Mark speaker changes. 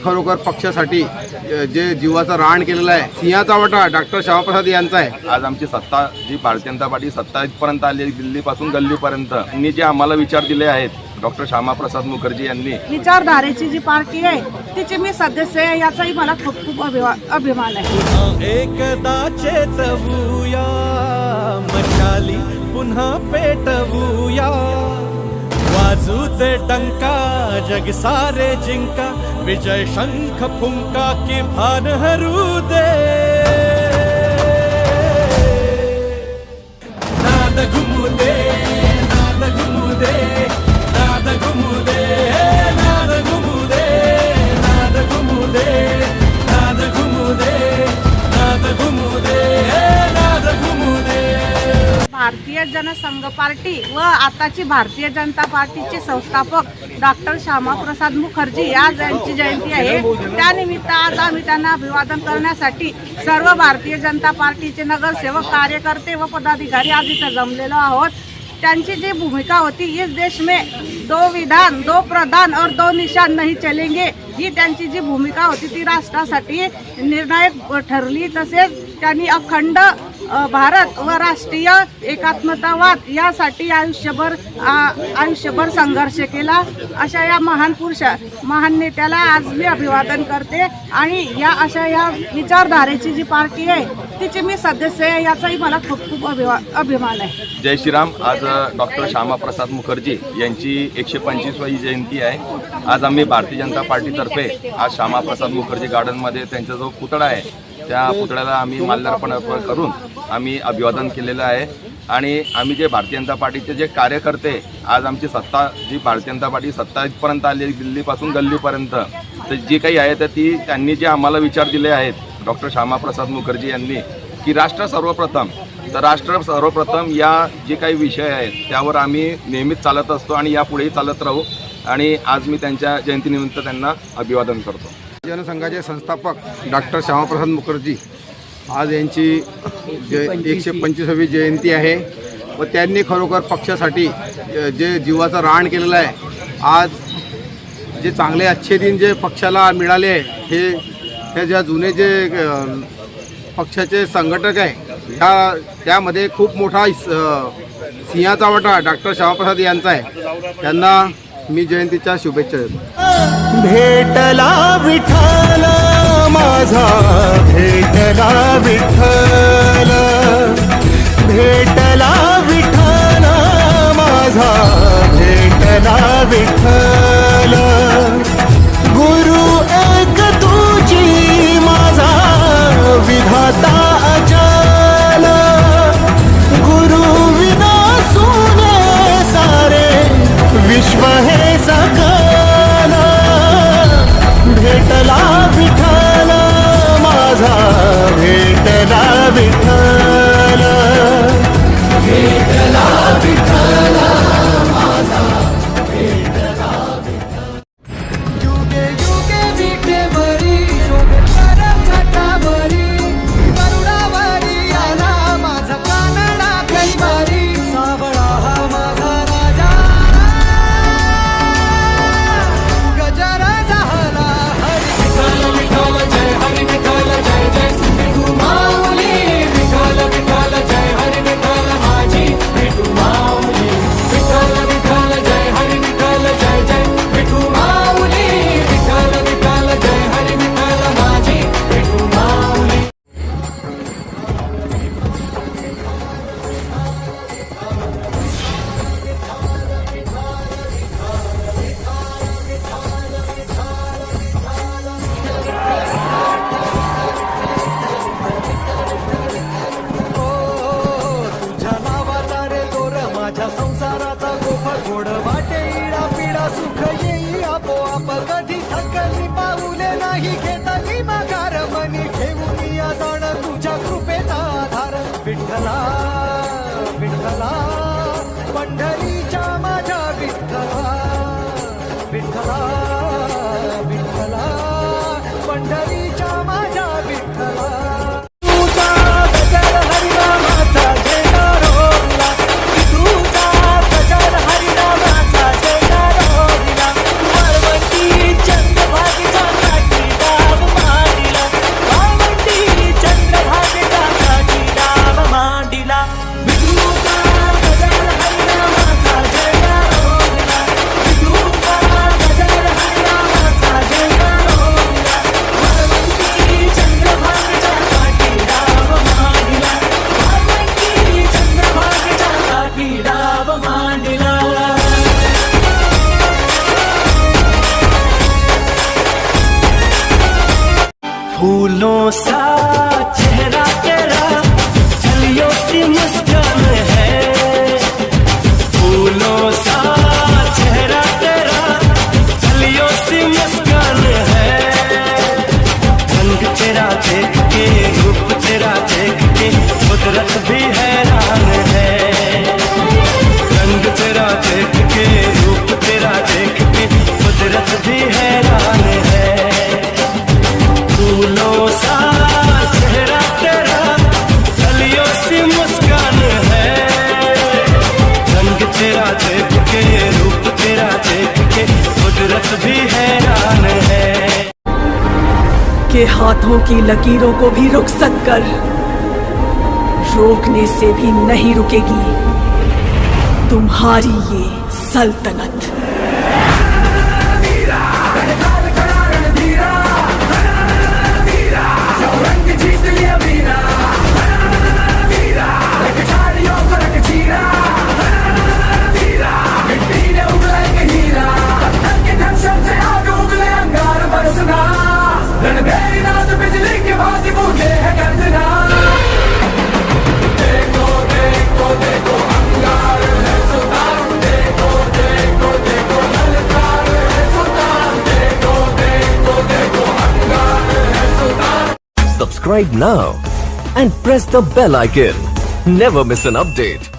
Speaker 1: खरोखर पक्षासाठी जे जीवाचं रान केलेलं आहे, सिंहाचा वाटा डॉक्टर श्यामाप्रसाद यांचा आहे।
Speaker 2: आज आमची सत्ता जी भारतीय जनता पार्टी सत्ता इथपर्यंत आली, दिल्लीपासून गल्लीपर्यंत यांनी जे आम्हाला विचार दिले आहेत डॉक्टर श्यामाप्रसाद मुखर्जी यांनी,
Speaker 3: विचारधारेची जी पार्टी आहे तिचे मी सदस्य आहे, याचाही मला खूप खूप अभिमान आहे।
Speaker 4: एकदा चेतवूया मशाली पुन्हा पेटवूया, वाजू दे डंका जग सारे जिंका, विजय शंख फुंका की भान हरू दे, नाद घुमू दे, नाद घुमू दे, नाद घुमू दे, नाद घुमू दे, नाद घुमू दे, नाद घुमू दे, नाद घुमू दे, नाद घुमू दे।
Speaker 3: भारतीय जनसंघ पार्टी व आताची भारतीय जनता पार्टीचे संस्थापक डॉक्टर श्यामाप्रसाद मुखर्जी आज यांची जयंती आहे। त्यानिमित्त आज आम्ही त्यांना अभिवादन करण्यासाठी सर्व भारतीय जनता पार्टीचे नगरसेवक, कार्यकर्ते व पदाधिकारी आज इथे जमलेलो आहोत। त्यांची जी भूमिका होती, इस देश में दो विधान, दो प्रधान और दो निशान नहीं चलेंगे, ही त्यांची जी भूमिका होती ती राष्ट्रासाठी निर्णायक ठरली। तसेच त्यांनी अखंड भारत व राष्ट्रीय एकात्मतावाद यासाठी आयुष्यभर संघर्ष केला। अशा या महान नेत्याला आज मी अभिवादन करते आणि या विचारधारेची जी पार्टी आहे तिचे मी सदस्य आहे, याचाही मला खूप खूप अभिमान आहे।
Speaker 2: जय श्रीराम। आज डॉक्टर श्यामाप्रसाद मुखर्जी यांची 125वी जयंती आहे। आज आम्ही भारतीय जनता पार्टीतर्फे आज श्यामाप्रसाद मुखर्जी गार्डनमध्ये त्यांचा जो पुतळा आहे त्या पुतळ्याला आम्ही माल्यार्पण करून आम्ही अभिवादन केलेलं आहे। आणि आम्ही जे भारतीय जनता पार्टीचे जे कार्यकर्ते, आज आमची सत्ता जी भारतीय जनता पार्टी सत्ता इथपर्यंत आली, दिल्लीपासून गल्लीपर्यंत, तर जी काही आहे तर ती त्यांनी जे आम्हाला विचार दिले आहेत डॉक्टर श्यामाप्रसाद मुखर्जी यांनी, की राष्ट्र सर्वप्रथम या जे काही विषय आहेत त्यावर आम्ही नेहमीच चालत असतो आणि यापुढेही चालत राहू। आणि आज मी त्यांच्या जयंतीनिमित्त त्यांना अभिवादन करतो।
Speaker 1: जनसंघाचे संस्थापक डॉक्टर श्यामाप्रसाद मुखर्जी आज यांची 125वी जयंती आहे व त्यांनी खरोखर पक्षासाठी जे जीवाचं रान केलेलं आहे, आज जे चांगले अच्छे दिन जे पक्षाला मिळाले हे ज्या जुने जे पक्षाचे संघटक आहे त्यामध्ये खूप मोठा सिंहाचा वाटा डॉक्टर श्यामाप्रसाद यांचा आहे। त्यांना मी जयंतीच्या शुभेच्छा देतो।
Speaker 4: भेटला विठ्ठल माझा, भेटला विठ्ठल, भेटला विठ्ठल माझा, भेटला विठ्ठल, गुरु एक तुझी माझा विधाता अचल, गुरु विना सुने सारे विश्व हे सकल, भेटला विठ्ठल माझा, भेटला विठ्ठल, भेटला विठ्ठल माझा, भेटला विठ्ठल। युगे युगे विठेवरी शोभे परछटावरी, करुणावरी आला माझा कानडा कैवारी, सावळा हा माझा राजा, गजरा झाला हरी विठ्ठल विठ्ठल जय हरी विठ्ठल जय जय, विठू माऊली विठ्ठल
Speaker 5: हाथों की लकीरों को भी रुखसत कर, रोकने से भी नहीं रुकेगी तुम्हारी ये सल्तनत।
Speaker 6: Subscribe now and press the bell icon. Never miss an update.